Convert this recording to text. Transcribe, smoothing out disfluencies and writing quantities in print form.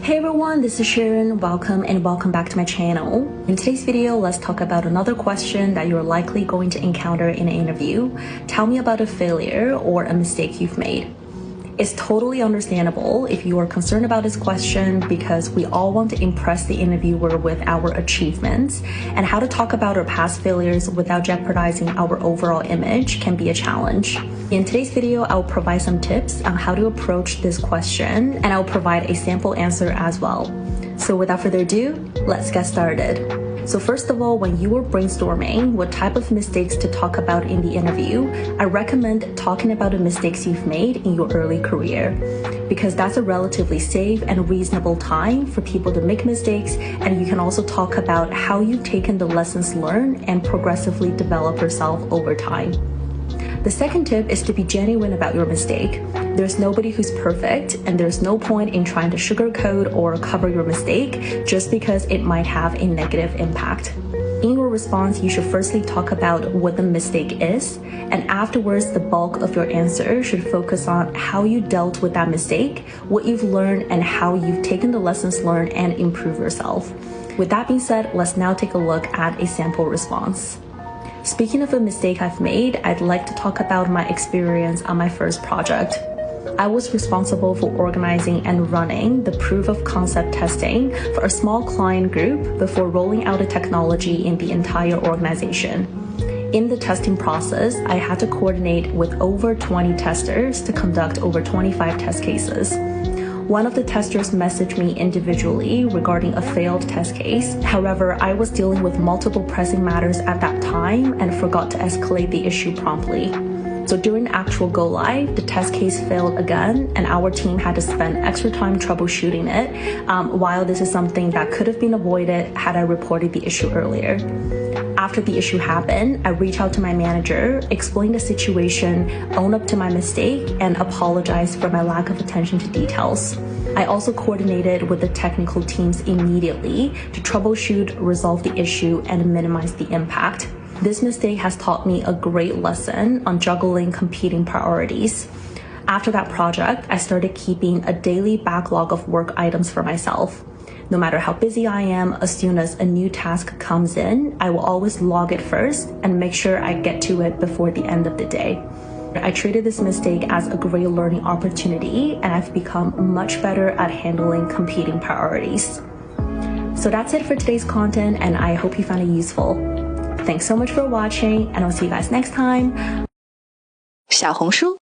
Hey everyone, this is Sharon. Welcome back to my channel. In today's video, let's talk about another question that you're likely going to encounter in an interview. Tell me about a failure or a mistake you've made. It's totally understandable if you are concerned about this question because we all want to impress the interviewer with our achievements, and how to talk about our past failures without jeopardizing our overall image can be a challenge. In today's video, I'll provide some tips on how to approach this question, and I'll provide a sample answer as well. So without further ado, let's get started. So first of all, when you are brainstorming what type of mistakes to talk about in the interview, I recommend talking about the mistakes you've made in your early career, because that's a relatively safe and reasonable time for people to make mistakes, and you can also talk about how you've taken the lessons learned and progressively develop yourself over time. The second tip is to be genuine about your mistake. There's nobody who's perfect, and there's no point in trying to sugarcoat or cover your mistake just because it might have a negative impact. In your response, you should firstly talk about what the mistake is, and afterwards the bulk of your answer should focus on how you dealt with that mistake, what you've learned, and how you've taken the lessons learned and improved yourself. With that being said, let's now take a look at a sample response. Speaking of a mistake I've made, I'd like to talk about my experience on my first project. I was responsible for organizing and running the proof of concept testing for a small client group before rolling out the technology in the entire organization. In the testing process, I had to coordinate with over 20 testers to conduct over 25 test cases. One of the testers messaged me individually regarding a failed test case. However, I was dealing with multiple pressing matters at that time and forgot to escalate the issue promptly. So during the actual go live, the test case failed again, and our team had to spend extra time troubleshooting it, while this is something that could have been avoided had I reported the issue earlier. After the issue happened, I reached out to my manager, explained the situation, owned up to my mistake, and apologized for my lack of attention to details. I also coordinated with the technical teams immediately to troubleshoot, resolve the issue, and minimize the impact. This mistake has taught me a great lesson on juggling competing priorities. After that project, I started keeping a daily backlog of work items for myself. No matter how busy I am, as soon as a new task comes in, I will always log it first and make sure I get to it before the end of the day. I treated this mistake as a great learning opportunity, and I've become much better at handling competing priorities. So that's it for today's content, and I hope you found it useful. Thanks so much for watching, and I'll see you guys next time. 小红书